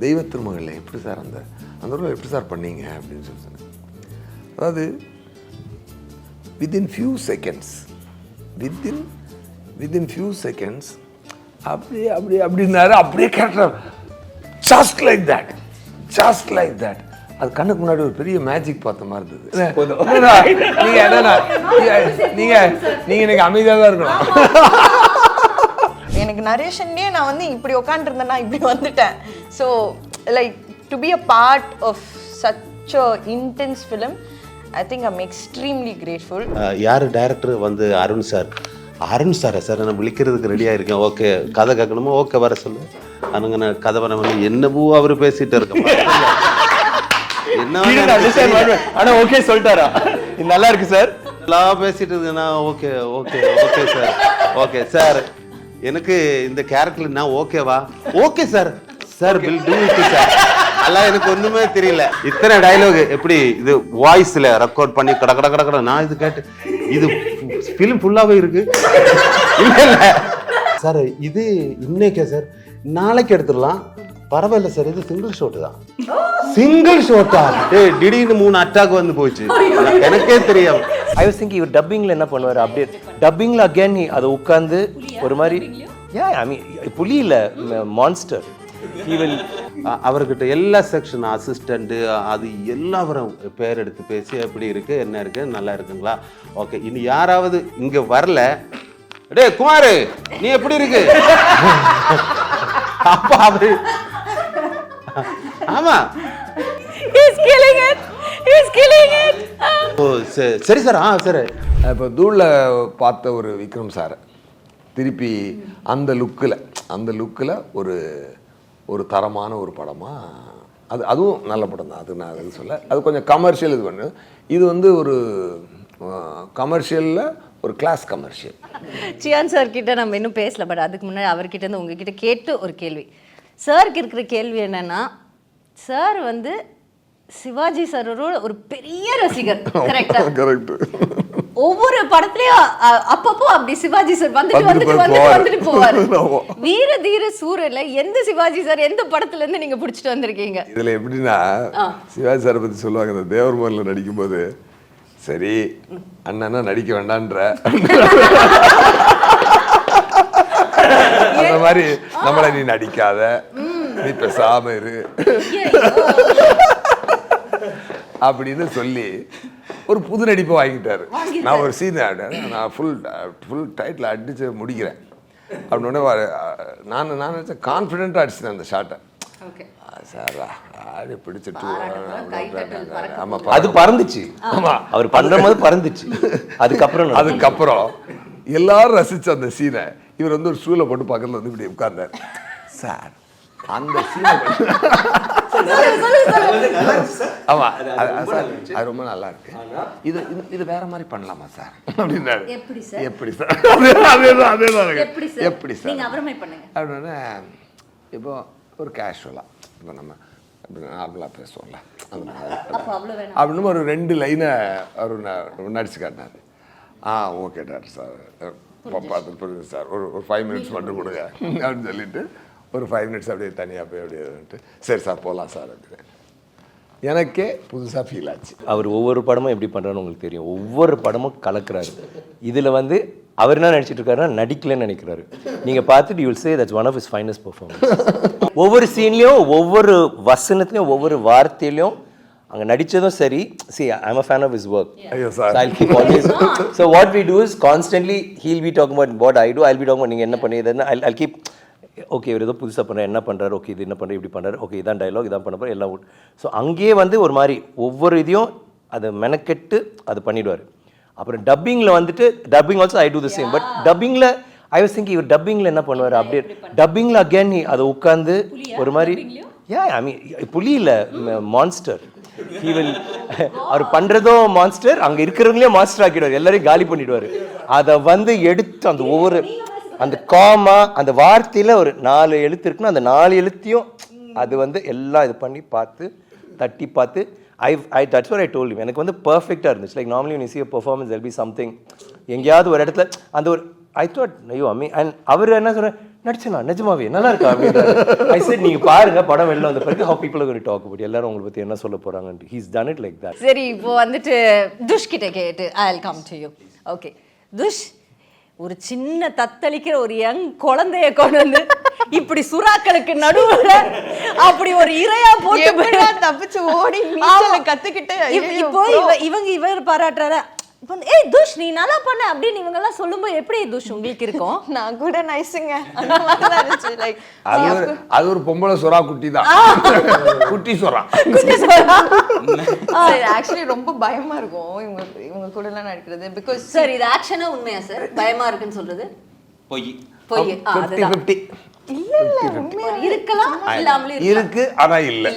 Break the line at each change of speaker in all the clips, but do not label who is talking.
தெய்வ திருமகளில் எப்படி சார் அந்த அந்த ரோல் எப்படி சார் பண்ணீங்க அப்படின்னு சொல்லி சொன்னேன். அதாவது வித்தின் ஃபியூ செகண்ட்ஸ் அப்படியே அப்படியே அப்படின்னாரு. அப்படியே கேரக்டர் ஜஸ்ட் லைக் தட் அது கண்ணுக்கு முன்னாடி ஒரு பெரிய மேஜிக் பார்த்த மாதிரி இருந்தது. நீங்க எனக்கு அமைதியாக தான் இருக்கணும்.
எனக்கு நரேஷன்லேயே நான் வந்து இப்படி உட்காந்துருந்தேன்னா இப்படி வந்துட்டேன். So like to be a part of such a intense film, I think I'm extremely grateful.
யார் டைரக்டர் வந்து அருண் சாரா சார் நான் விழிக்கிறதுக்கு ரெடியாக இருக்கேன். ஓகே கதை கேட்கணுமோ ஓகே வர சொல்லு அனுங்க நான் கதை வர என்னவோ அவர் பேசிட்டு இருக்கேன்.
ஆனா ஓகே சொல்லிட்டாரா நல்லா இருக்கு சார்
எல்லாம் பேசிட்டு இருக்குன்னா okay okay okay sir okay sir எனக்கு இந்த கேரக்டர் நான் ஓகேவா okay sir sir will do it sir எல்லாம் எனக்கு ஒண்ணுமே தெரியல. இத்தனை டயலாக் எப்படி இது வாய்ஸ்ல ரெக்கார்ட் பண்ணி கட கட கட கட நான் இது கேட்டு இது ஃபிலிம் ஃபுல்லாவே இருக்கு. இல்ல சார் இது இன்னைக்கே சார் நாளைக்கு எடுத்துடலாம் பரவாயில்ல சார் இது சிங்கிள் ஷாட் தான். சிங்கிள் ஷாட்டா திடீர்னு 3 அட்டாக் வந்து போச்சு எனக்கே தெரியும்.
ஐ வாஸ் திங்கிங் இவர் டப்பிங்ல என்ன பண்ணுவார் அப்படியே டப்பிங்ல அகைன் அதை உட்கார்ந்து ஒரு மாதிரி ஐ மீன் புலி இல்ல மான்ஸ்டர்
அவர்கிட்ட எல்லா செக்ஷன் அசிஸ்டண்ட் அது எல்லாரும் பேர் எடுத்து பேசி எப்படி இருக்கு என்ன இருக்கு நல்லா இருக்குங்களா ஓகே இனி யாராவது இங்க வரல டேய் குமார் நீ எப்படி இருக்கு அப்பா அவரு ஆமா சரி சார் சரி.
இப்போ தூளில் பார்த்த ஒரு விக்ரம் சார் திருப்பி அந்த லுக்கில் ஒரு தரமான ஒரு படமாக அதுவும் நல்ல படம் தான். அது நான் அது சொல்ல அது கொஞ்சம் கமர்ஷியல் இது பண்ணு. இது வந்து ஒரு கமர்ஷியலில் ஒரு கிளாஸ் கமர்ஷியல்.
சியான் சார் கிட்ட நம்ம இன்னும் பேசல, பட் அதுக்கு முன்னாடி அவர்கிட்ட இருந்து உங்ககிட்ட கேட்டு ஒரு கேள்வி. சாருக்கு இருக்கிற கேள்வி என்னன்னா, சார் வந்து சிவாஜி சாரோட ஒரு பெரிய ரசிகர் கரெக்டா?
கரெக்ட்.
ஒவ்வொரு படத்துலயும் அப்பப்போ அப்படி சிவாஜி சார் வந்துட்டு போவாரு. வீர தீர சூரல எந்த சிவாஜி சார் எந்த படத்துல இருந்து நீங்க புடிச்சிட்டு வந்திருக்கீங்க?
இதுல எப்படின்னா சிவாஜி சாரை பத்தி சொல்லுவாங்க, இந்த தேவர்மன்ல நடிக்கும் போது சரி அண்ணா நடிக்க வேண்டான்ற அந்த மாதிரி நம்மளை நீ நடிக்காத நீ பேசாம இரு அப்படின்னு சொல்லி ஒரு புது நடிப்பை வாங்கிட்டாரு. நான் ஒரு சீன் நான் ஃபுல் டைட்டில் அடிச்சு முடிக்கிறேன் அப்படின்னு நான் நினச்சேன் கான்ஃபிடென்ட்டாக அடிச்சிட்டேன் அந்த ஷாட்டை. சார் ஆடி பிடிச்சிட்டு ஆமாம்
அது பறந்துச்சு. ஆமாம் அவர் பண்ணுற போது பறந்துச்சு. அதுக்கப்புறம்
எல்லாரும் ரசிச்ச அந்த சீனை இவர் வந்து ஒரு ஸ்டூலை போட்டு பக்கத்தில் வந்து இப்படி உட்கார்ந்தார். சார் அந்த சீனை ஆமா அது ரொம்ப நல்லா இருக்கு, இது வேற மாதிரி பண்ணலாமா சார் அப்படின்னாரு. எப்படி சார் அதேதான் எப்படி சார் அப்படின்னா இப்போ ஒரு கேஷுவலா இப்போ நம்ம நார்மலாக பேசுவோம்ல அந்த மாதிரி அப்படின்னு ஒரு 2 லைனை அவர் நடிச்சு காட்டினாரு. ஓகே டாக்டர் சார் பார்த்துட்டு புரியுது சார் ஒரு 5 மினிட்ஸ் மட்டும் கொடுங்க அப்படின்னு சொல்லிட்டு ஒரு 5 மினிட்ஸ் அப்படியே தனியாக போய் அப்படியே சரி சார் போகலாம் சார் அப்படின்னு எனக்கே புதுசாக ஃபீல் ஆச்சு.
அவர் ஒவ்வொரு படமும் எப்படி பண்ணுறான்னு உங்களுக்கு தெரியும். ஒவ்வொரு படமும் கலக்குறாரு. இதில் வந்து அவர் என்ன நினச்சிட்டு இருக்காருன்னா நடிக்கலன்னு நினைக்கிறாரு. நீங்கள் பார்த்துட்டு you will say that's one of his finest performance. ஒவ்வொரு சீன்லேயும் ஒவ்வொரு வசனத்துலையும் ஒவ்வொரு வார்த்தையிலையும் அங்கே நடித்ததும் சரி. See, I'm a fan of his work. So I'll keep always. So what we do is constantly he'll be talking about what I do. I'll be talking about நீங்கள் என்ன பண்ணியதுன்னு I'll keep okay இவர் ஏதோ புதுசாக பண்ணுறேன் என்ன பண்ணுறாரு, okay இது என்ன பண்ணுறாரு இப்படி பண்ணுறாரு, ஓகே இதான் டைலாக் இதான் பண்ண போகிற எல்லாம். ஸோ அங்கேயே வந்து ஒரு மாதிரி ஒவ்வொரு இதையும் அதை மெனக்கெட்டு அது பண்ணிவிடுவார். அப்புறம் டப்பிங்கில் வந்துட்டு dubbing also I do the same. But டப்பிங்கில் ஐ வாஸ் திங்கிங் இவர் டப்பிங்கில் என்ன பண்ணுவார் அப்படியே டப்பிங்கில் அகேன் அதை உட்காந்து ஒரு மாதிரி ஐ மீன் புலி இல்லை மான்ஸ்டர். அவர் பண்ணுறதும் மான்ஸ்டர், அங்கே இருக்கிறவங்களே மான்ஸ்டர் ஆக்கிடுவார், எல்லாரையும் காலி பண்ணிடுவார். அதை வந்து எடுத்து அந்த ஒவ்வொரு அந்த காமா அந்த வார்த்தையில் ஒரு 4 எழுத்து இருக்குன்னா அந்த 4 எழுத்தையும் அது வந்து எல்லாம் இது பண்ணி பார்த்து தட்டி பார்த்து that's what I told him. எனக்கு வந்து பர்ஃபெக்டாக இருந்துச்சு. Like normally when you see a performance there'll be something எங்கேயாவது ஒரு இடத்துல அந்த ஒரு I thought ஐயோ அம்மி. அண்ட் அவர் என்ன சொல்கிறேன் நடிச்சனா நிஜமாவே நல்லா இருக்கா அப்படின்றாரு. I said நீங்க பாருங்க படம் வெளில வந்த பிறகு how people are going to talk about it. எல்லாரும் உங்களை பத்தி என்ன சொல்ல போறாங்கன்னு. He's done it like that.
சரி இப்போ வந்துட்டு துஷ் கிட்ட கேட்டு I'll come to you. Okay துஷ், ஒரு சின்ன தத்தளிக்கிற ஒரு யங் குழந்தைய கொண்டு வந்து இப்படி சுறாக்களுக்கு நடுவுல அப்படி ஒரு இரையா போட்டு
தப்பிச்சு ஓடி நீச்சல கத்துக்கிட்டு
இப்போ இவர் பாராட்டுறாரு. இப்போ ஏய் துஷ் நீ நல்லா பண்ண அப்படின்னு இவங்க எல்லாம் சொல்லும்போது எப்படி துஷ் உங்களுக்கு இருக்கும்?
நான் கூட நைஸுங்க அந்த மாதிரி தான் இருந்துச்சு. லைக்
அது ஒரு பொம்பளை சுறா குட்டி தான், குட்டி சுறா.
ஆக்சுவலி ரொம்ப பயமா இருக்கும் இவங்க கூட எல்லாம் நடிக்கிறது. பிகாஸ்
சார் இது ஆக்ஷனா உண்மையா சார்? பயமா இருக்குன்னு சொல்றது பொய். அதுதான்
50-50
இருக்கலாம் இல்லாமலே
இருக்கு, ஆனா இல்ல.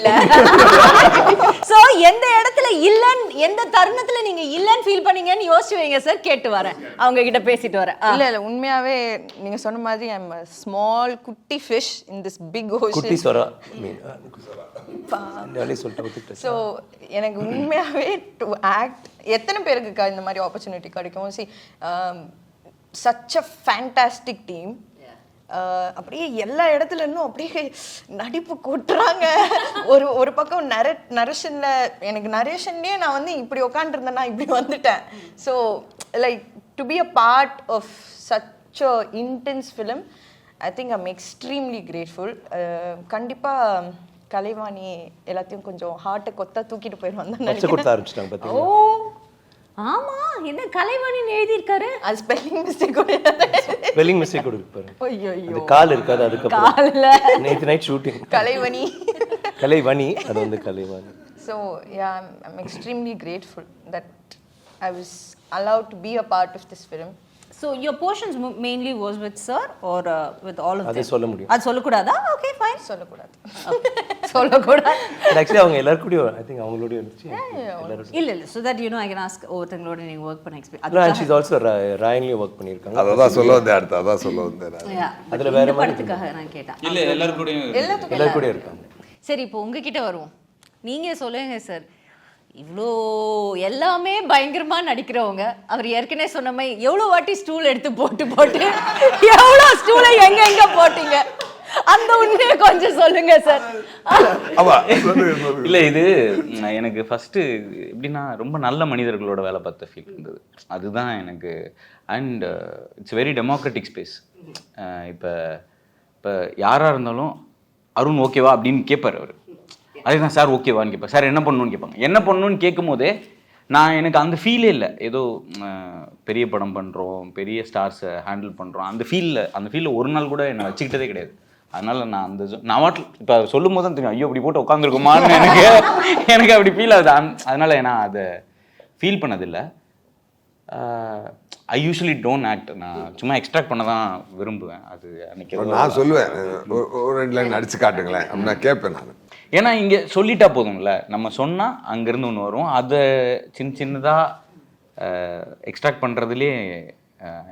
சோ எந்த இடத்துல இல்லன்னு எந்த தருணத்துல நீங்க இல்லன்னு ஃபீல் பண்ணீங்கன்னு யோசிச்சு வைங்க சார், கேட்டு வரேன் அவங்க கிட்ட பேசிட்டு வரேன்.
இல்ல உண்மையாவே நீங்க சொன்ன மாதிரி ஐ அம் a small குட்டி fish in this big ocean.
குட்டி சொரா நானே சொல்லிட்டு.
ஸோ எனக்கு உண்மையாவே டு ஆக்ட் எத்தனை பேருக்கு இந்த மாதிரி ஆப்பர்ச்சுனிட்டி கிடைக்கும்? C such a fantastic team. அப்படியே எல்லா இடத்துல இருந்தும் அப்படியே நடிப்பு கொட்டுறாங்க. ஒரு பக்கம் நரேஷன்ல எனக்கு நரேஷன்லேயே நான் வந்து இப்படி உட்காந்துருந்தேன்னா இப்படி வந்துட்டேன். So like to be a part of such a intense film I think I'm extremely grateful. கண்டிப்பாக கலைவாணி எல்லாத்தையும் கொஞ்சம் ஹார்ட்டை கொத்தா தூக்கிட்டு போயிடுவாங்க.
ஓ ஆமா, என்ன கலைவாணின்னு எழுதியிருக்காரு? அது ஸ்பெல்லிங் மிஸ்டேக்
கொடுப்பாரு. அந்த கால் இருக்காது, அதுக்கு கால்ல நேத்து நைட் ஷூட்டிங் கலைவாணி அது வந்து Kalaivani.
So yeah, I'm extremely grateful that I was allowed to be a part of this film.
So your portions mainly was with sir or with all of them?
அது சொல்ல முடியும்.
அது சொல்ல கூடாதா? Okay fine.
சொல்லக்கூடாது.
சொல்லக்கூடாது.
Actually அவங்க எல்லாரும் கூட I think அவங்களோட இருந்துச்சு.
இல்ல so that you know I can ask ஒருத்தங்களோட நீங்க work பண்ண experience.
No, and she's also ராயன்லி work பண்ணிருக்காங்க.
அதான் சொல்ல வந்தேன், அதான் சொல்ல வந்தேன்.
அதுல வேற படத்துக்காக நான் கேட்டேன்.
இல்ல எல்லாரும்
கூட இருக்காங்க.
சரி இப்போ உங்ககிட்ட வருவோம். நீங்க சொல்லுங்க சார், இவ்வளோ எல்லாமே பயங்கரமா நடிக்கிறவங்க, அவர் ஏற்கனவே சொன்ன மாதிரி எவ்வளோ வாட்டி ஸ்டூல் எடுத்து போட்டு எவ்வளோ ஸ்டூலை எங்க போட்டீங்க அந்த உண்மையை கொஞ்சம் சொல்லுங்க சார்.
இல்ல இது எனக்கு ஃபர்ஸ்ட் எப்படின்னா ரொம்ப நல்ல மனிதர்களோட வேலை பார்த்த ஃபீல் இருந்தது. அதுதான் எனக்கு. And it's very democratic space. இப்போ யாராக இருந்தாலும் அருண் ஓகேவா அப்படின்னு கேட்பார் அவர். அதுதான் சார் ஓகேவான்னு கேட்பேன், சார் என்ன பண்ணணும்னு கேட்பாங்க. என்ன பண்ணணும்னு கேட்கும் போதே எனக்கு அந்த ஃபீலே இல்லை. ஏதோ பெரிய படம் பண்ணுறோம், பெரிய ஸ்டார்ஸை ஹேண்டில் பண்ணுறோம், அந்த ஃபீலில் ஒரு நாள் கூட என்னை வச்சுக்கிட்டதே கிடையாது. அதனால் நான் நான் வாட்டில் இப்போ சொல்லும் போது தான் தெரியும், ஐயோ அப்படி போட்டு உட்காந்துருக்குமான்னு எனக்கு அப்படி ஃபீல் ஆகுது. அதனால் நான் அதை ஃபீல் பண்ணதில்லை. ஐ யூஸ்வலி டோன்ட் ஆக்ட். நான் சும்மா எக்ஸ்ட்ராக்ட் பண்ண தான் விரும்புவேன். அது அன்னைக்கு
நான் சொல்லுவேன், ஒரு 2 லைன் நடிச்சு காட்டுங்களேன் அப்படின்னு நான் கேட்பேன். நான்
ஏன்னா இங்கே சொல்லிட்டா போதும்ல, நம்ம சொன்னால் அங்கேருந்து ஒன்று வரும். அதை சின்னதாக எக்ஸ்ட்ராக்ட் பண்ணுறதுலே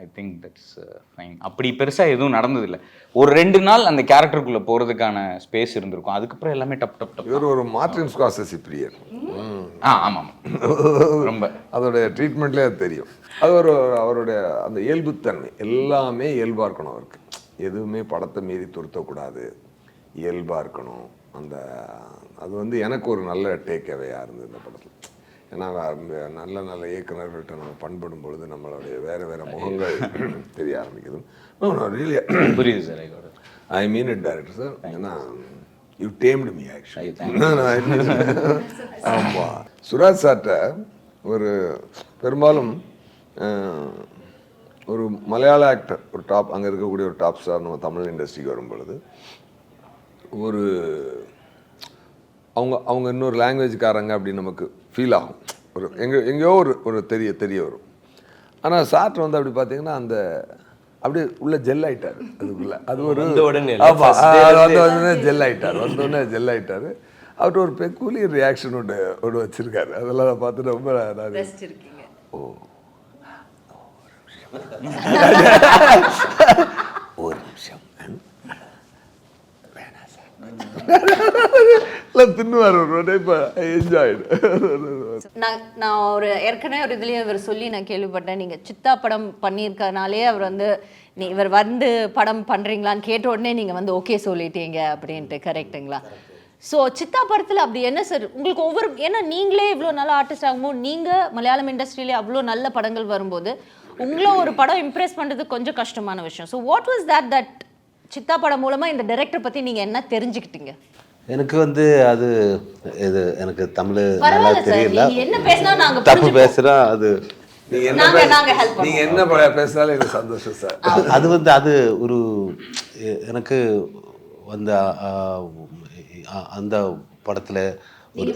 ஐ திங்க் தட்ஸ் ஃபைன். அப்படி பெருசாக எதுவும் நடந்ததில்லை. ஒரு 2 நாள் அந்த கேரக்டருக்குள்ளே போகிறதுக்கான ஸ்பேஸ் இருந்திருக்கும். அதுக்கப்புறம் எல்லாமே டப்
இவர் ஒரு மார்ட்டின் ஸ்கார்செஸி பிரியர்.
ஆமாம் ரொம்ப
அதோடைய ட்ரீட்மெண்ட்லேயே அது தெரியும். அது அவருடைய அந்த இயல்புத்தன்மை எல்லாமே இயல்பாக இருக்கணும் அவருக்கு. எதுவுமே படத்தை மீறி துருத்தக்கூடாது, இயல்பாக இருக்கணும். அது வந்து எனக்கு ஒரு நல்ல டேக் அவேயாக இருந்தது இந்த படத்தில். ஏன்னா நல்ல இயக்குநர்கள்ட்ட நம்ம பண்படும் பொழுது நம்மளுடைய வேறு முகங்கள் தெரிய ஆரம்பிக்குது.
புரியுது sir.
I mean it director sir. ஏன்னா யூ டேம்டு மீ ஆக்சுவலி. ஆமாம், சுராஜ் சார்ட்ட ஒரு பெரும்பாலும் ஒரு மலையாள ஆக்டர், ஒரு டாப் அங்கே இருக்கக்கூடிய ஒரு டாப் ஸ்டார் நம்ம தமிழ் இண்டஸ்ட்ரிக்கு வரும் பொழுது அவங்க இன்னொரு லாங்குவேஜ்காரங்க அப்படின்னு நமக்கு ஃபீல் ஆகும். எங்கேயோ ஒரு தெரிய வரும். ஆனால் சார்ட் வந்து அப்படி பார்த்தீங்கன்னா அப்படியே உள்ள ஜெல் ஆயிட்டாரு. அதுக்குள்ள அது ஒரு ஜெல் ஆயிட்டார். வந்தோடனே ஜெல் ஆயிட்டாரு. அவர்கிட்ட ஒரு பெக்கூலியர் ரியாக்ஷன் ஒன்று வச்சிருக்காரு. அதெல்லாம் பார்த்துட்டு ரொம்ப ஒரு நிமிஷம்
நான் ஒரு ஏற்கனவே ஒரு இதுலயே அவர் சொல்லி நான் கேள்விப்பட்டேன், நீங்க சித்தா படம் பண்ணியிருக்கனாலே அவர் வந்து இவர் வந்து படம் பண்ணுறீங்களான்னு கேட்ட உடனே நீங்கள் வந்து ஓகே சொல்லிட்டீங்க அப்படின்ட்டு கரெக்டுங்களா? ஸோ சித்தா படத்தில் அப்படி என்ன சார் உங்களுக்கு ஒவ்வொரு, ஏன்னா நீங்களே இவ்வளோ நல்ல ஆர்டிஸ்ட் ஆகும்போது, நீங்கள் மலையாளம் இண்டஸ்ட்ரியிலே அவ்வளோ நல்ல படங்கள் வரும்போது உங்களை ஒரு படம் இம்ப்ரெஸ் பண்ணுறது கொஞ்சம் கஷ்டமான விஷயம். So what was that Siddha படம் மூலமாக இந்த டைரக்டர் பற்றி நீங்கள் என்ன தெரிஞ்சுக்கிட்டீங்க?
எனக்கு வந்து அது இது எனக்கு தமிழ் நல்லா தெரியல,
என்ன பேசினா நாங்கள்
தப்பு பேசுகிறா அது
நீங்க என்ன பேசினாலும் எனக்கு சந்தோஷம் சார்.
அது வந்து அது ஒரு எனக்கு அந்த அந்த படத்தில் ஒரு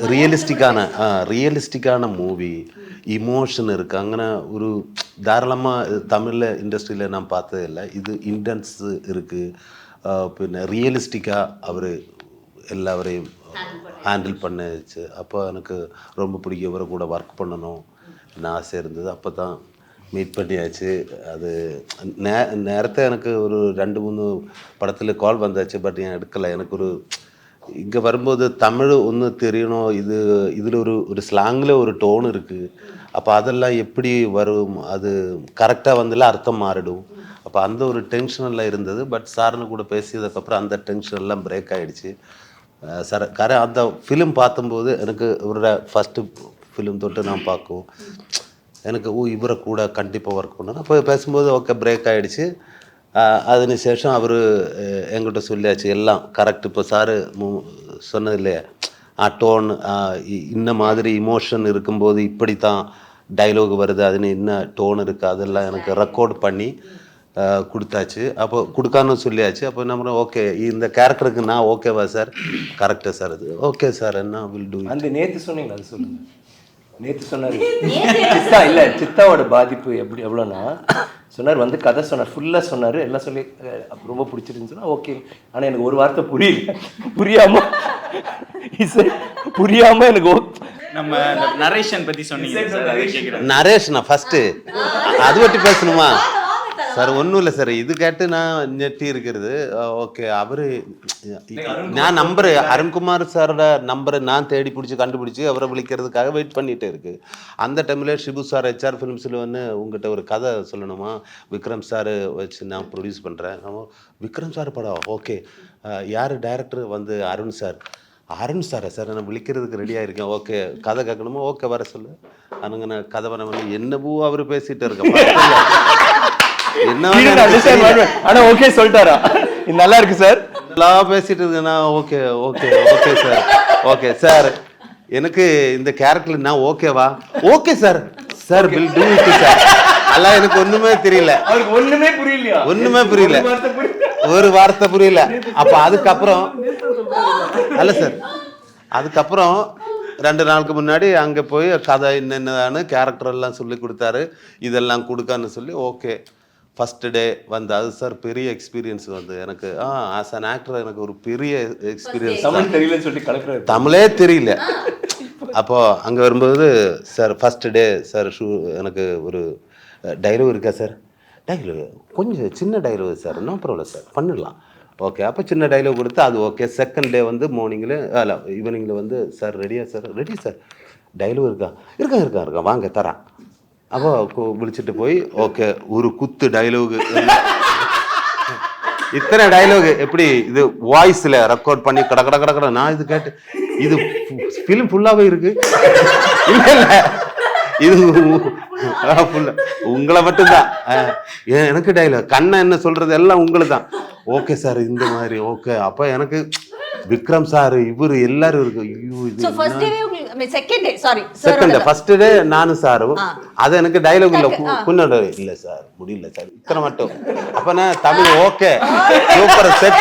ரியலிஸ்டிக்கான மூவி, இமோஷன் இருக்குது. அங்கே ஒரு தாராளமாக தமிழில் இண்டஸ்ட்ரியில் நான் பார்த்தது இல்லை. இது இன்டென்ஸ் இருக்குது, பின்ன ரியலிஸ்டிக்காக அவர் எல்லாவரையும் ஹேண்டில் பண்ணிச்சு. அப்போ எனக்கு ரொம்ப பிடிக்கும், இவரை கூட ஒர்க் பண்ணணும் நான் ஆசை இருந்தது. அப்போ தான் மீட் பண்ணியாச்சு. அது நேரத்தை எனக்கு ஒரு 2-3 படத்தில் கால் வந்தாச்சு, பட் ஏன் எடுக்கலை. எனக்கு ஒரு இங்கே வரும்போது தமிழ் ஒன்று தெரியணும், இதில் ஒரு ஸ்லாங்கில் ஒரு டோன் இருக்குது. அப்போ அதெல்லாம் எப்படி வரும், அது கரெக்டாக வந்துல அர்த்தம் மாறிடும். அப்போ அந்த ஒரு டென்ஷனெல்லாம் இருந்தது. பட் சார்னு கூட பேசியதுக்கப்புறம் அந்த டென்ஷன் எல்லாம் பிரேக் ஆகிடுச்சு. சார் அந்த ஃபிலிம் பார்க்கும்போது எனக்கு இவரோட ஃபஸ்ட்டு ஃபிலிம் தொட்டு நான் பார்க்கும் எனக்கு இவரை கூட கண்டிப்பாக ஒர்க் பண்ணணும். அப்போ பேசும்போது ஓகே பிரேக் ஆகிடுச்சு. அதுக்கு சேஷம் அவர் என்கிட்ட சொல்லியாச்சு எல்லாம் கரெக்ட். இப்போ சாரு சொன்னது இல்லையா, டோன் இன்ன மாதிரி இமோஷன் இருக்கும்போது இப்படி தான் டைலாக் வருது, அதுன்னு என்ன டோன் இருக்குது, அதெல்லாம் எனக்கு ரெக்கார்ட் பண்ணி கொடுத்தாச்சு. அப்போ கொடுக்கான்னு சொல்லியாச்சு. அப்போ நம்ம ஓகே இந்த கேரக்டருக்கு நான் ஓகேவா சார், கரெக்டாக சார், அது ஓகே சார், என்ன வில் டூ.
அந்த நேற்று சொன்னீங்களா, அது சொல்லுங்கள். நேற்று சொன்னார் சித்தா, இல்லை சித்தாவோட பாதிப்பு எவ்வளோன்னா சொன்னார், வந்து கதை சொன்னார், ஃபுல்லாக சொன்னார், எல்லாம் சொல்லி ரொம்ப பிடிச்சிருந்துன்னு சொன்னால் ஓகே. ஆனால் எனக்கு ஒரு வார்த்தை புரியாமல் எனக்கு
நம்ம நரேஷன் பற்றி சொன்னீங்க.
நரேஷனா ஃபஸ்ட்டு அது பற்றி பேசணுமா சார்? ஒன்றும் இல்லை சார், இது கேட்டு நான் நெட்டி இருக்கிறது. ஓகே, அவர் நான் நம்பரு அருண்குமார் சாரோட நம்பரை நான் தேடி கண்டுபிடிச்சி அவரை விളിக்கிறதுக்காக வெயிட் பண்ணிகிட்டே இருக்குது. அந்த டைமில் ஷிபு சார் HR ஃபிலிம்ஸில் வந்து உங்கள்கிட்ட ஒரு கதை சொல்லணுமா, விக்ரம் சார் வச்சு நான் ப்ரொடியூஸ் பண்ணுறேன். விக்ரம் சார் படம் ஓகே, யார் டைரக்டர் வந்து அருண் சாரா சார், நான் விളിக்கிறதுக்கு ரெடியாக இருக்கேன். ஓகே, கதை கேட்கணுமா, ஓகே வர சொல்லு. அனுங்க நான் கதை பண்ண வந்து என்னவோ அவர் பேசிகிட்டு இருக்கேன்.
ஆனா ஓகே சொல்லிட்டாரா, நல்லா இருக்கு சார்,
எல்லாம் பேசிட்டு இருக்கேன்னா okay okay okay sir, okay sir, எனக்கு இந்த கேரக்டர் நான் ஓகேவா, okay sir, sir will do it sir. எல்லாம் எனக்கு ஒண்ணுமே தெரியல, ஒண்ணுமே புரியல, ஒரு வார்த்தை புரியல. அப்ப அதுக்கப்புறம் அல்ல சார், அதுக்கப்புறம் 2 நாளுக்கு முன்னாடி அங்கே போய் கதை என்னென்னு கேரக்டர் எல்லாம் சொல்லி கொடுத்தாரு, இதெல்லாம் கொடுக்கான்னு சொல்லி ஓகே. ஃபஸ்ட்டு டே வந்து அது சார் பெரிய எக்ஸ்பீரியன்ஸ் வந்து எனக்கு ஆஸ் அன் ஆக்டர் எனக்கு ஒரு பெரிய எக்ஸ்பீரியன்ஸ். தமிழே தெரியல. அப்போது அங்கே வரும்போது சார் ஃபஸ்ட்டு டே சார் எனக்கு ஒரு டைலாக் இருக்கா சார், டைலாக் கொஞ்சம் சின்ன dialogue sir, no problem sir பண்ணிடலாம். ஓகே, அப்போ சின்ன டைலாக் கொடுத்து அது ஓகே. செகண்ட் டே வந்து மார்னிங்கில் ஈவினிங்கில் வந்து சார் ரெடியா சார், ரெடி சார், டைலாக் இருக்கா வாங்க தரேன். அப்போ விളിச்சிட்டு போய் ஓகே ஒரு குத்து டைலாக், இத்தனை டைலாக் எப்படி இது வாய்ஸில் ரெக்கார்ட் பண்ணி கடை நான் இது கேட்டு இது ஃபிலிம் ஃபுல்லாகவே இருக்கு. இல்லை இது ஃபுல்லாக உங்களை மட்டும்தான், எனக்கு டைலாக் கண்ணை என்ன சொல்கிறது எல்லாம் உங்களுக்கு தான். ஓகே சார் இந்த மாதிரி ஓகே. அப்போ எனக்கு விக்ரம் சார் இவர் எல்லாரும் இருக்கு. செகண்ட் டே ஃபர்ஸ்ட் டே நானும் சாரும், அது எனக்கு டைலாக் இல்லை குன்னோட இல்லை சார் முடியல சார் இத்தனை மட்டும். அப்போ நான் Tamil okay super set.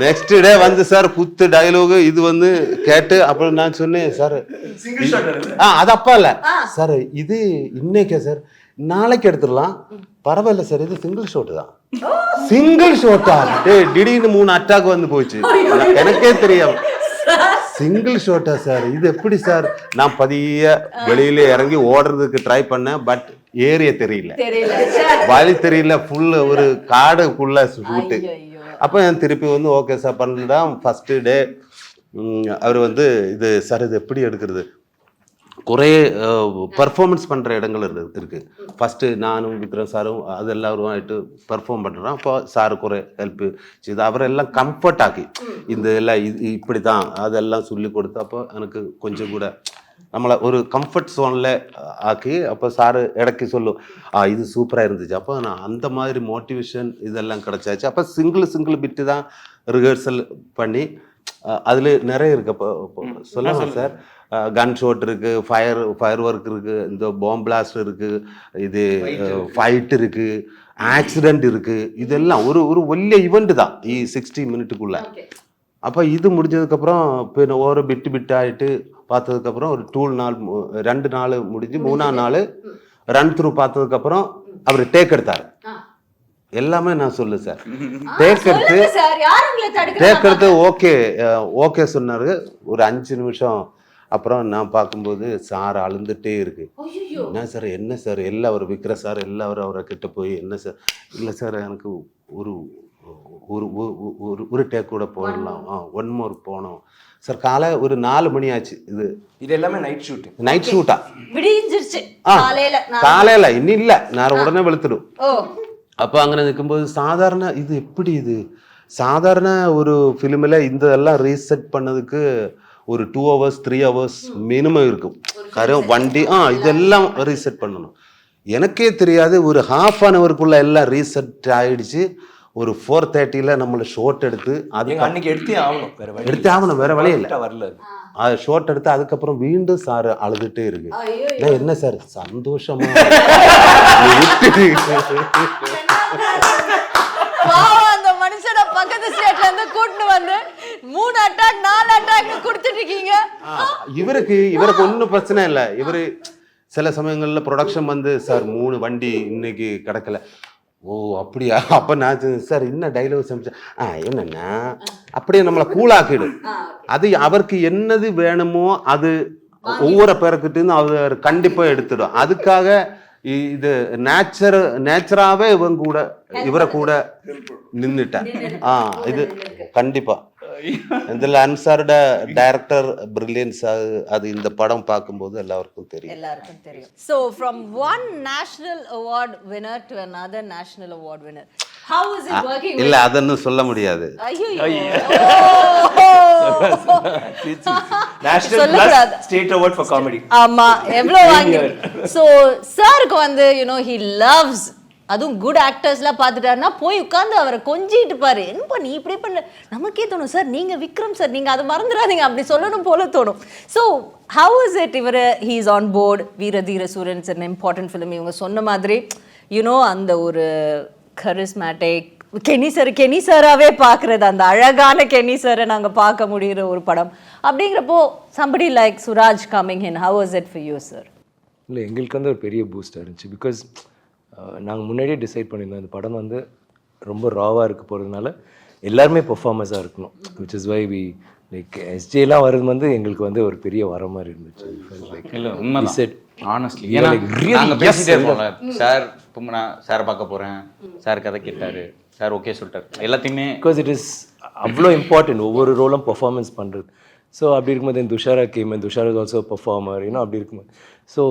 Next day வந்து சார் குத்து டைலாக் இது வந்து கேட்டு அப்புறம் நான் சொன்னேன் சார் அது அப்பா இல்லை சார், இது இன்னைக்கே சார் நாளைக்கு எடுத்துடலாம், பரவாயில்ல சார், இது சிங்கிள் ஷாட் தான். சிங்கிள் ஷாட்டா? திடீர்னு 3 அட்டாக் வந்து போச்சு, எனக்கே தெரியும். சிங்கிள் ஷாட்டா சார், இது எப்படி சார்? நான் பதிய வெளியில இறங்கி ஓடுறதுக்கு ட்ரை பண்ணேன், பட் ஏரிய தெரியல, வழி தெரியல, ஃபுல்லு ஒரு காடுக்குள்ள ஷூட்டு. அப்போ திருப்பி வந்து ஓகே சார் பண்ணலாம். ஃபர்ஸ்ட் டே அவர் வந்து இது சார் இது எப்படி எடுக்கிறது, குறை பர்ஃபார்மன்ஸ் பண்ணுற இடங்கள் இருக்கு. ஃபஸ்ட்டு நானும் விக்ரம் சாரும் அது எல்லாரும் ஆகிட்டு பெர்ஃபார்ம் பண்ணுறோம். அப்போ சாரு குறை ஹெல்ப்பு இது அவரெல்லாம் கம்ஃபர்ட் ஆக்கி இந்த எல்லாம் இது இப்படி தான் அதெல்லாம் சொல்லி கொடுத்து அப்போ எனக்கு கொஞ்சம் கூட நம்மளை ஒரு கம்ஃபர்ட் ஜோனில் ஆக்கி அப்போ சாரு இடக்கி சொல்லும் இது சூப்பராக இருந்துச்சு. அப்போ நான் அந்த மாதிரி மோட்டிவேஷன் இதெல்லாம் கிடச்சாச்சு. அப்போ சிங்கிள் பிட்டு தான் ரிஹர்சல் பண்ணி அதில் நிறைய இருக்குது. அப்போ சொல்லலாம் சார், கன் ஷோட் இருக்குது, ஃபயர் ஒர்க் இருக்குது, இந்த பாம் பிளாஸ்ட் இருக்குது, இது ஃபைட் இருக்குது, ஆக்சிடெண்ட் இருக்குது. இதெல்லாம் ஒரு വലിയ இவெண்ட் தான் 60 மினிட்டுக்குள்ளே. அப்போ இது முடிஞ்சதுக்கப்புறம் இப்போ ஒரு பிட்டாகிட்டு பார்த்ததுக்கப்புறம் ஒரு 2 நாள் முடிஞ்சு 3ஆம் நாள் ரன் த்ரூ பார்த்ததுக்கப்புறம் அவர் டேக் எடுத்தார். எல்லாமே நான் சொல்லு சார். டேக் எடுத்து ஓகே சொன்னாரு. ஒரு 5 நிமிஷம் அப்புறம் நான் பார்க்கும்போது சார் அழுந்துட்டே இருக்கு. என்ன சார் எல்லாம் அவர் விற்கிற சார் எல்லாரும் அவரை கிட்ட போய் என்ன சார், இல்லை சார் எனக்கு ஒரு ஒரு டேக் கூட போயிடலாம், 1 மோர் போனோம் சார். காலை ஒரு 4 மணி ஆச்சு. இது எல்லாமே நைட் ஷூட்டா காலையில இன்னும் இல்லை, நான் உடனே வெளுத்துடும். அப்போ அங்கே நிற்கும்போது சாதாரண இது எப்படி இது சாதாரண ஒரு ஃபிலிமில் இந்த எல்லாம் ரீசெட் பண்ணதுக்கு ஒரு 2 hours 3 hours மினிமம் இருக்கும். வண்டி இதெல்லாம் ரீசெட் பண்ணணும். எனக்கே தெரியாது, ஒரு ½ எல்லாம் ரீசெட் ஆயிடுச்சு. ஒரு 4:30 நம்மளை ஷோட் எடுத்து
அன்னைக்கு எடுத்தே
ஆகணும், வேற வழியே இல்லை. அது ஷோட் எடுத்து அதுக்கப்புறம் மீண்டும் சார் அழுதுட்டே இருக்கு. என்ன சார் சந்தோஷமா
அந்த மனுஷனை பக்கத்து ஸ்டேட்ல இருந்து கூட்டிட்டு வந்து 3 அட்டாக் 4 அட்டாக் கொடுத்துட்டு இருக்கீங்க.
இவருக்கு ஒன்றும் பிரச்சனை இல்லை. இவரு சில சமயங்கள்ல ப்ரொடக்ஷன் வந்து சார் 3 வண்டி இன்னைக்கு கிடக்கல. ஓ அப்படியா? அப்போ நான் சார் இன்னும் டைலாக் சமைச்சேன் என்னன்னா அப்படியே நம்மளை கூலாக்கிடும். அது அவருக்கு என்னது வேணுமோ அது ஒவ்வொரு பேருக்கிட்டேருந்து அவர் கண்டிப்பாக எடுத்துடும். அதுக்காக இது நேச்சராகவே இவரை கூட நின்றுட்டேன். இது கண்டிப்பாக இதில் அன்சாரோட டைரக்டர் பிரில்லியன்ஸ். அது இந்த படம் பார்க்கும்போது எல்லாருக்கும் தெரியும்.
So from one national award winner to another national award winner, how is it working?
இல்ல அதன்னு சொல்ல முடியாது.
national plus state award for comedy.
ஆமா எவ்வளவு வாங்கி. So சாருக்கு வந்து he loves அதுவும் குட் ஆக்டர்ஸ்லாம் பார்த்துட்டாருன்னா போய் உட்காந்து அவரை கொஞ்சிட்டு பாரு, என்ன நீ இப்படி பண்ண நமக்கே தோணும் சார், நீங்கள் விக்ரம் சார் நீங்கள் அதை மறந்துடாதீங்க அப்படி சொல்லணும் போல தோணும். ஸோ ஹவு இஸ் இட் இவர் ஹீ இஸ் ஆன் போர்டு வீரதீர சூரன் இட்ஸ் அன் இம்பார்ட்டன்ட் ஃபிலிம். இவங்க சொன்ன மாதிரி அந்த ஒரு கரிஸ்மேட்டிக் கெனி சாராகவே பார்க்குறது, அந்த அழகான கெனி சாரை நாங்கள் பார்க்க முடிகிற ஒரு படம். அப்படிங்கிறப்போ somebody like Suraj coming in, how was it for you sir?
இல்லை எங்களுக்கு வந்து ஒரு பெரிய பூஸ்டாக இருந்துச்சு. பிகாஸ் நாங்கள் முன்னாடியே டிசைட் பண்ணியிருந்தோம் இந்த படம் வந்து ரொம்ப ராவாக இருக்க போகிறதுனால எல்லாருமே பெர்ஃபார்மன்ஸாக இருக்கணும். Which is why we like எஸ்ஜேலாம் வர்றது வந்து எங்களுக்கு வந்து ஒரு பெரிய வர மாதிரி இருந்துச்சு.
சார் இப்போ நான் சாரை பார்க்க போகிறேன், சார் கதை கேட்டார், சார் ஓகே சொல்லிட்டார் எல்லாத்தையுமே.
பிகாஸ் இட் இஸ் அவ்வளோ இம்பார்ட்டன்ட் ஒவ்வொரு ரோலும் பெர்ஃபார்மன்ஸ் பண்ணுறது. ஸோ அப்படி இருக்கும்போது Dushara Tushar is also performer அப்படி இருக்கும்போது. ஸோ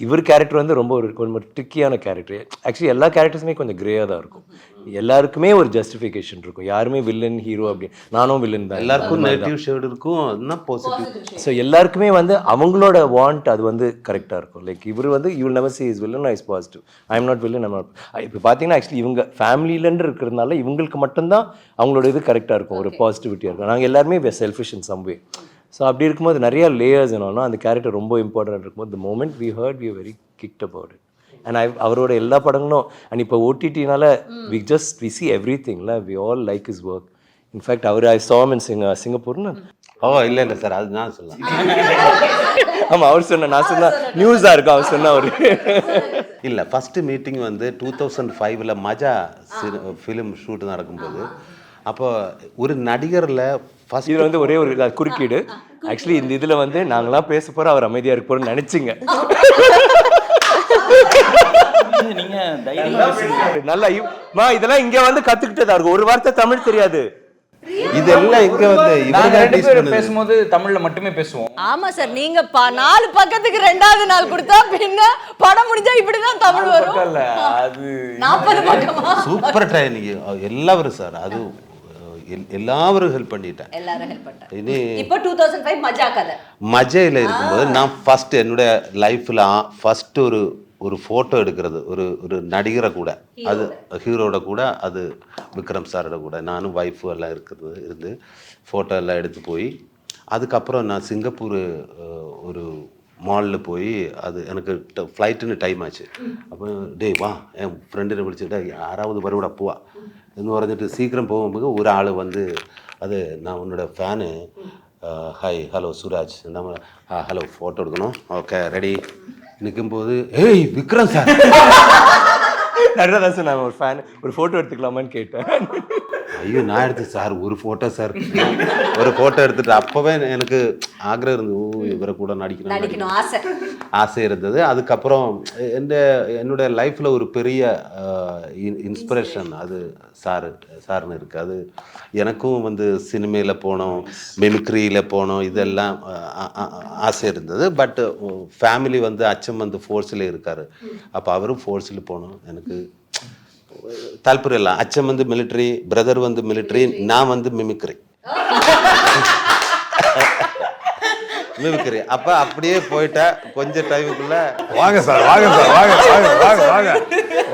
இவர் கேரக்டர் வந்து ரொம்ப ஒரு ட்ரிக்கியான கேரக்டர். ஆக்சுவலி எல்லா கேரக்டர்ஸுமே கொஞ்சம் கிரேயாக தான் இருக்கும். எல்லாருக்குமே ஒரு ஜஸ்டிஃபிகேஷன் இருக்கும். யாருமே வில்லன் ஹீரோ அப்படி, நானும் வில்லன் தான்,
எல்லாருக்கும் நெகட்டிவ் ஷேட் இருக்கும்.
ஸோ எல்லாருக்குமே வந்து அவங்களோட வாண்ட் அது வந்து கரெக்டாக இருக்கும். லைக் இவர் வந்து you will never sea is villain I is positive, I am not villain I'm not. இப்போ பார்த்தீங்கன்னா ஆக்சுவலி இவங்க ஃபேமிலியிலன்னு இருக்கிறதுனால இவங்களுக்கு மட்டும்தான் அவங்களோட இது கரெக்டாக இருக்கும், ஒரு பாசிட்டிவிட்டியாக இருக்கும். நாங்கள் எல்லாருமே selfish in some way. So அப்படி இருக்கும்போது நிறையா லேயர்ஸ் என்னன்னா அந்த கேரக்டர் ரொம்ப இம்பார்ட்டன்ட் இருக்கும்போது the moment we heard we were very kicked about it. And அவரோட எல்லா படங்களும் அண்ட் இப்போ ஓடிடினால we see everything we all like his work. In fact I saw him in சிங்கப்பூர்னு.
இல்லை சார் அது நான் சொல்ல.
ஆமாம் அவர் சொன்ன, நான் சொன்ன நியூஸாக இருக்கும் அவர் சொன்ன ஒரு
இல்லை. ஃபஸ்ட்டு மீட்டிங் வந்து 2005 மஜா ஃபிலிம் ஷூட் நடக்கும்போது அப்போ ஒரு நடிகரில் ஃபர்ஸ்ட்
இதில் வந்து ஒரே ஒரு குறுக்கீடு. ஆக்சுவலி இந்த இதில் வந்து நாங்களாம் பேச போகிறோம், அவர் அமைதியாக இருக்க போகிறோம்னு நினச்சிங்க. நல்லா இதெல்லாம் இங்கே வந்து கற்றுக்கிட்டதா இருக்கும். ஒரு வார்த்தை தமிழ் தெரியாது.
இதெல்லாம் இங்க வந்து
நாங்க
இவங்க
2
டீச்
பேரும்
பண்ணுது.
பேசும்போது தமிழ்ல மட்டுமே பேசுவோம்.
ஆமா சார், நீங்க 4 பக்கத்துக்கு 2வது நாள் கொடுத்தா பின்ன படம் முடிஞ்சா இப்படிதான் தமிழ் வரும்.
இல்ல அது
40 பக்கமா?
சூப்பர் ட்ரைனிங் எல்லாரும் சார். அது எல்லாரும் ஹெல்ப் பண்ணிட்டேன்.
எல்லாரும் ஹெல்ப் பண்ணிட்டாங்க.
இனி
இப்போ 2005 மஜா கதை.
மஜையில் இருக்கும்போது நான் ஃபர்ஸ்ட் என்னுடைய லைஃப்ல ஃபர்ஸ்ட் ஒரு ஃபோட்டோ எடுக்கிறது ஒரு நடிகரை கூட, அது ஹீரோட கூட, அது விக்ரம் சாரோட கூட நானும் ஒய்ஃபு எல்லாம் இருந்து ஃபோட்டோ எல்லாம் எடுத்து போய் அதுக்கப்புறம் நான் சிங்கப்பூர் ஒரு மாலில் போய் அது எனக்கு ஃப்ளைட்டுன்னு டைம் ஆச்சு. அப்போ டேய் வா என் ஃப்ரெண்டு விളിച്ചിട്ട് யாராவது வருவிட போவா എന്ന് പറഞ്ഞിട്ട് சீக்கிரம் போகும்போது ஒரு ஆள் வந்து அது நான் உன்னோட ஃபேனு ஹாய் ஹலோ சுராஜ் நம்ம ஹலோ ஃபோட்டோ எடுக்கணும் ஓகே ரெடி நிற்கும்போது ஏய் விக்ரம் சார்
நடராஜன் நான் ஒரு ஃபேன், ஒரு ஃபோட்டோ எடுத்துக்கலாமான்னு கேட்டேன்.
ஐயோ நான் எடுத்து சார் ஒரு ஃபோட்டோ சார் ஒரு ஃபோட்டோ எடுத்துட்டு அப்போவே எனக்கு ஆக்ரகம் இருந்தது. ஓ இவரை கூட நடிக்கணும் ஆசை இருந்தது. அதுக்கப்புறம் என்னுடைய லைஃப்பில் ஒரு பெரிய இன்ஸ்பிரேஷன் அது சார்னு இருக்குது. அது எனக்கும் வந்து சினிமையில் போனோம், மிமிக்ரியில் போனோம், இதெல்லாம் ஆசை இருந்தது. பட் ஃபேமிலி வந்து அச்சம் வந்து ஃபோர்ஸில் இருக்கார். அப்போ அவரும் ஃபோர்ஸில் போனோம். எனக்கு தால்பரியம் இல்லை. அச்சம் வந்து மிலிட்ரி, பிரதர் வந்து மிலிட்ரி, நான் வந்து மிமிக்ரி. அப்ப அப்படியே போயிட்டா கொஞ்சம் டைமுக்குள்ள
வாங்க சார் வாங்க சார் வாங்க வாங்க வாங்க வாங்க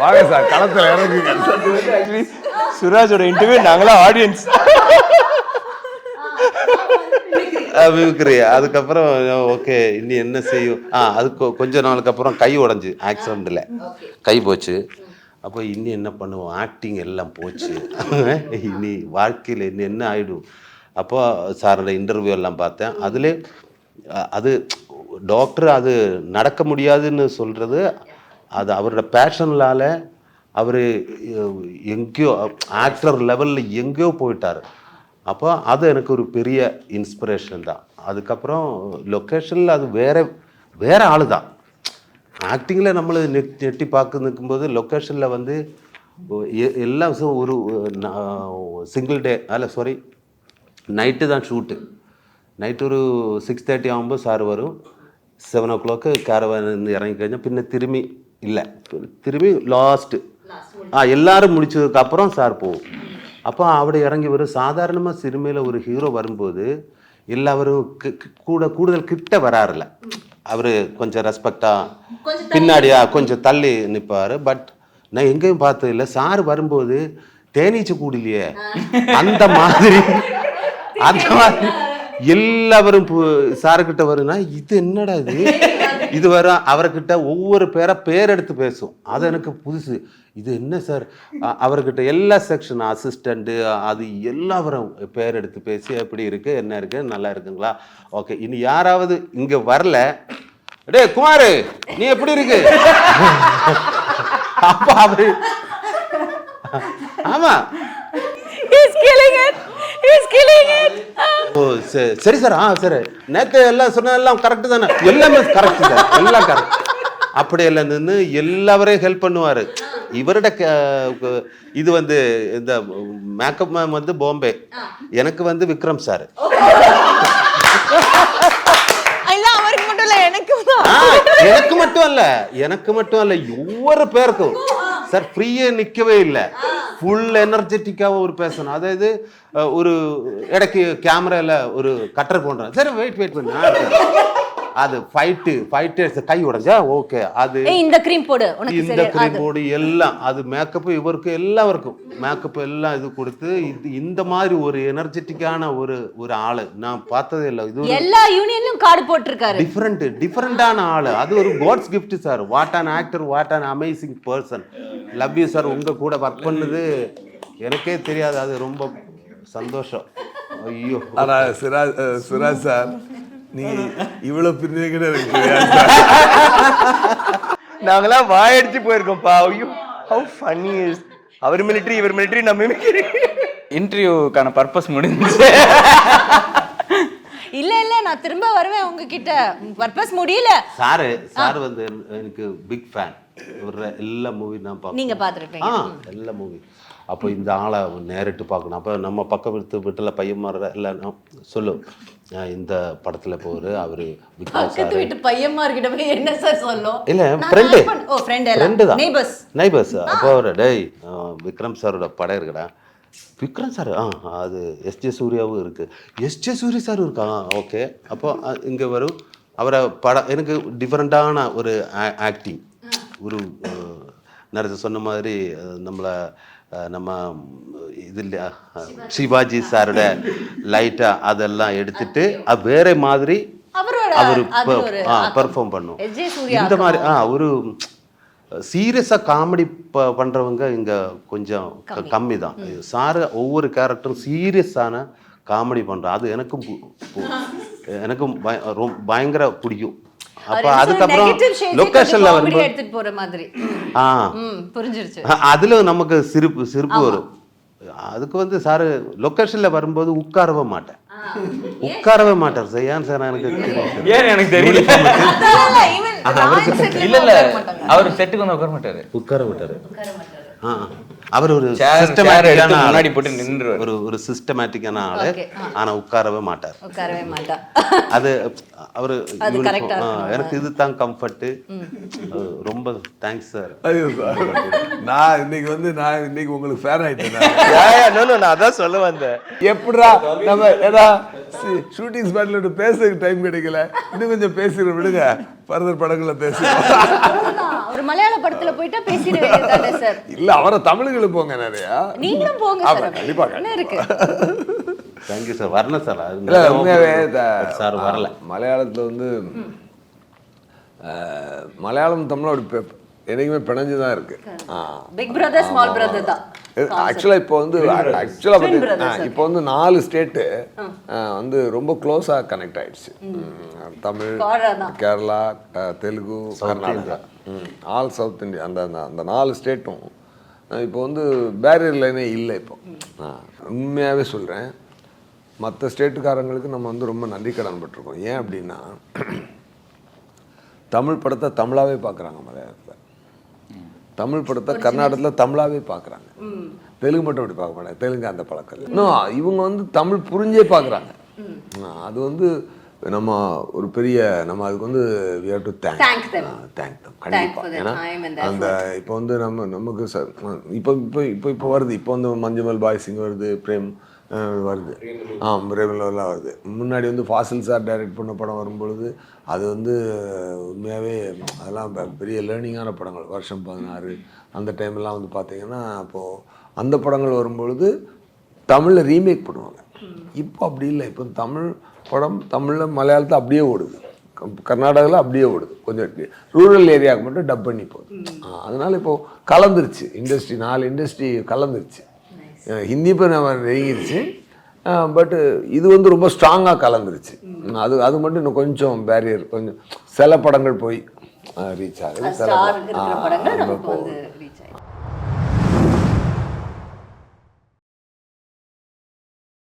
வாங்க சார் களத்துல இறங்குங்க.
சுராஜோட இன்டர்வியூ நாங்களாம் ஆடியன்ஸ்.
மிமிக்ரி. அதுக்கப்புறம் ஓகே இனி என்ன செய்யும், அதுக்கு கொஞ்ச நாளுக்கு அப்புறம் கை உடஞ்சி ஆக்சிடென்ட்ல கை போச்சு. அப்போ இன்னும் என்ன பண்ணுவோம், ஆக்டிங் எல்லாம் போச்சு, இனி வாழ்க்கையில் இன்னும் என்ன ஆகிடும். அப்போ சாரோட இன்டர்வியூ எல்லாம் பார்த்தேன். அதில் அது டாக்டர் அது நடக்க முடியாதுன்னு சொல்கிறது அது அவரோட பேஷன்லால் அவர் எங்கேயோ ஆக்டர் லெவலில் எங்கேயோ போயிட்டார். அப்போ அது எனக்கு ஒரு பெரிய இன்ஸ்பிரேஷன் தான். அதுக்கப்புறம் லொக்கேஷனில் அது வேற ஆள் தான். ஆக்டிங்கில் நம்மளை நெட்டி பார்க்க நிற்கும்போது லொக்கேஷனில் வந்து எல்லா விஷயம் ஒரு சிங்கிள் டே நைட்டு தான் ஷூட்டு. நைட்டு ஒரு 6:30 ஆகும்போது சார் வரும். 7 o'clock கேரவான் இறங்கி കഴിഞ്ഞാൽ പിന്നെ திரும்பி இல்லை, திரும்பி லாஸ்ட்டு எல்லாரும் முடிச்சதுக்கப்புறம் சார் போகும். அப்போ அப்படி இறங்கி வரும். சாதாரணமாக சினிமையில் ஒரு ஹீரோ வரும்போது எல்லாரும் கூடுதல் கிட்ட வராருல, அவர் கொஞ்சம் ரெஸ்பெக்டாக பின்னாடியா கொஞ்சம் தள்ளி நிற்பார். பட் நான் எங்கேயும் பார்த்தது இல்லை. சார் வரும்போது தேனீச்சை கூடலையே அந்த மாதிரி எல்லாரும் சாருக்கிட்ட வருன்னா இது என்னடா இது வரும். அவர்கிட்ட ஒவ்வொரு பேர் எடுத்து பேசும். அது எனக்கு புதுசு. இது என்ன சார், அவர்கிட்ட எல்லா செக்ஷன் அசிஸ்டண்ட்டு அது எல்லாரும் பேர் எடுத்து பேசி எப்படி இருக்கு, என்ன இருக்கு, நல்லா இருக்குங்களா, ஓகே இனி யாராவது இங்க வரல, டே குமாரு நீ எப்படி இருக்கு, அப்ப அவரு ஆமா ஓ சரி சார் சரி நேற்று எல்லாம் சொன்னதெல்லாம் கரெக்டு தானே, எல்லாமே கரெக்டு சார், எல்லாம் கரெக்ட். அப்படி எல்லாம் நின்று எல்லாரையும் ஹெல்ப் பண்ணுவார். இவரோட இது வந்து இந்த மேக்கப் மேம் வந்து பாம்பே, எனக்கு வந்து விக்ரம் சார். எனக்கு மட்டும் அல்ல ஒவ்வொரு பேருக்கும் சார் ஃப்ரீயே நிற்கவே இல்லை. ஃபுல் எனர்ஜெட்டிக்காக ஒரு பேசணும். அதாவது ஒரு இடைக்கு கேமராவில் ஒரு கட்டர் போடுறேன், சரி வெயிட் பண்ணு, அது ஃபைட்டு கை உடைஞ்சா ஓகே, அது இந்த க்ரீம் போடு எல்லாம் அது மேக்கப்பு இவருக்கு எல்லாருக்கும் மேக்கப் எல்லாம் இது கொடுத்து இந்த மாதிரி ஒரு எனர்ஜெட்டிக்கான ஒரு ஆளு நான் பார்த்ததே இல்லை. இது எல்லா யூனியன்லயும் கார்டு போட்டிருக்காரு. டிஃபரெண்டான ஆளு. அது ஒரு god's gift sir. What an actor, what an amazing person. Love you sir. உங்க கூட ஒர்க் பண்ணது எனக்கே தெரியாது, அது ரொம்ப சந்தோஷம். ஐயோ
ஆனா சுராஜ் சார் நீ இவ்வளவு பிரிஞ்சு
நாங்களாம் வாயடிச்சு போயிருக்கோம்ப்பா. ஐயோ ஹவ் ஃபன்னி இஸ். அவர் மிலிட்டரி இவர் மிலிட்டரி நம்ம மிமிக்ரி.
இன்டர்வியூக்கான பர்பஸ் முடிஞ்சிச்சு.
இல்ல நான் திரும்ப வருவேன் உங்ககிட்ட. பர்பஸ் முடியல.
சார் வந்து எனக்கு பிக் ஃபேன். எல்லா மூவி நான் பார்ப்பேன்.
நீங்க பார்த்துருப்பீங்க
எல்லா மூவி. அப்போ இந்த ஆளை நேரிட்டு பார்க்கணும். அப்போ நம்ம பக்கம் வீட்டில் பையன் மாதிரி இல்லை சொல்லும், இந்த படத்தில் இப்போ அவர்
பக்கத்து வீட்டு பையன்மார்கிட்ட போய் என்ன சார் சொல்லும்?
இல்லை ஃப்ரெண்டு தான், நெய்பர்ஸ். அப்போ அவர் டேய் விக்ரம் சாரோட படம் இருக்குடா. விக்ரம் சார் அது எஸ்ஜே சூர்யாவும் இருக்குது. எஸ்ஜே சூர்யா சார் இருக்கா, ஓகே. அப்போ இங்கே வரும் அவரை படம். எனக்கு டிஃப்ரெண்ட்டான ஒரு ஆக்டிங், ஒரு நிறைய சொன்ன மாதிரி நம்மளை நம்ம இது இல்லையா சிவாஜி சாரோட லைட்டாக அதெல்லாம் எடுத்துட்டு வேற மாதிரி அவர் பெர்ஃபார்ம் பண்ணும். இந்த மாதிரி ஒரு சீரியஸாக காமெடி பண்ணுறவங்க இங்கே கொஞ்சம் கம்மி தான். சார் ஒவ்வொரு கேரக்டரும் சீரியஸான காமெடி பண்ணுறோம். அது எனக்கும் பயங்கர பிடிக்கும். அப்ப அதுக்கப்புறம் லொகேஷன்ல வந்து
எடுத்துட்டு போற மாதிரி புரிஞ்சிருச்சு.
அதுல நமக்கு சிரிப்பு வரும். அதுக்கு வந்து சார் லொகேஷன்ல வரும்போது உட்காரவே மாட்டார் சார். ஏன் சார் எனக்கு
தெரியல. இல்ல அவர் செட்டுக்கு வந்து உட்கார மாட்டாரு.
அவர் ஒரு
முன்னாடி போட்டு நின்று
ஒரு சிஸ்டமேட்டிக்கான ஆளு. ஆனா உட்காரவே மாட்டார். அது அவரு எனக்கு இதுதான் கம்ஃபர்ட். ரொம்ப தேங்க்ஸ் சார்.
நான் இன்னைக்கு உங்களுக்கு ஃபேன் ஆயிட்டேன்.
நான் அதான் சொல்ல வந்தேன்.
எப்படா நம்ம ஏதா ஷூட்டிங் ஸ்பாட்ல பேசுறதுக்கு டைம் கிடைக்கல, இன்னும் கொஞ்சம் பேசுற விடுங்க, ஃபர்தர் படங்களை பேசுறோம்.
ஒரு மலையாள படத்துல போயிட்டா பேசிடுவேன் சார்.
இல்ல அவரை தமிழுக்கு போங்க, நிறையா
நீங்களும் போங்க சார்.
கண்டிப்பா
என்ன இருக்கு.
Thank you sir. வரல சார்.
இல்ல உண்மையாவே
சார் வரல.
மலையாளத்துல வந்து மலையாளம் தமிழோட என்னைக்குமே பிணைஞ்சுதான் இருக்கு.
பிக் பிரதர் ஸ்மால் பிரதர் தான்.
ஆக்சுவலா இப்போ வந்து இப்போ வந்து 4 ஸ்டேட்டு வந்து ரொம்ப க்ளோஸா கனெக்ட் ஆயிடுச்சு. Tamil, Kerala, Telugu, Karnataka, all south India, அந்த 4 ஸ்டேட்டும் இப்போ வந்து பேரியர் லைனே இல்லை. இப்போ உண்மையாகவே சொல்கிறேன், மற்ற ஸ்டேட்டுக்காரங்களுக்கு நம்ம வந்து ரொம்ப நன்றி கடன் பட்டிருக்கோம். ஏன் அப்படின்னா தமிழ் படத்தை தமிழாவே பார்க்குறாங்க, மலையாளத்தில் தமிழ் படத்தை கர்நாடகத்தில் தமிழாவே பார்க்குறாங்க, தெலுங்கு மட்டும் அப்படி பார்க்க மாட்டாங்க. தெலுங்கு அந்த பழக்கம் இன்னும் இவங்க வந்து தமிழ் புரிஞ்சே பார்க்குறாங்க. அது வந்து நம்ம ஒரு பெரிய நம்ம அதுக்கு வந்து we have to thank them கண்டிப்பாக. ஏன்னா அந்த இப்போ வந்து நமக்கு இப்போ வருது. இப்போ வந்து மஞ்சுமல் பாய் சிங் வருது, பிரேம் வருது, பிரேம்லாம் வருது. முன்னாடி வந்து ஃபாசில் சார் டைரக்ட் பண்ண படம் வரும்பொழுது அது வந்து உண்மையாகவே அதெல்லாம் பெரிய லேர்னிங்கான படங்கள். வருஷம் 16 அந்த டைம்லாம் வந்து பார்த்திங்கன்னா அப்போது அந்த படங்கள் வரும்பொழுது தமிழில் ரீமேக் பண்ணுவாங்க. இப்போ அப்படி இல்லை. இப்போ தமிழ் படம் தமிழில் மலையாளத்தில் அப்படியே ஓடுது, கர்நாடகாவில் அப்படியே ஓடுது. கொஞ்சம் ரூரல் ஏரியாவுக்கு மட்டும் டப் பண்ணி போகுது. அதனால் இப்போது கலந்துருச்சு இண்டஸ்ட்ரி, 4 இண்டஸ்ட்ரி கலந்துருச்சு. ஹிந்தி இப்போ நம்ம நெருங்கிருச்சு, பட்டு இது வந்து ரொம்ப ஸ்ட்ராங்காக கலந்துருச்சு. அது மட்டும் இன்னும் கொஞ்சம் பேரியர், கொஞ்சம் சில படங்கள் போய் ரீச் ஆகுது, சில போகுது.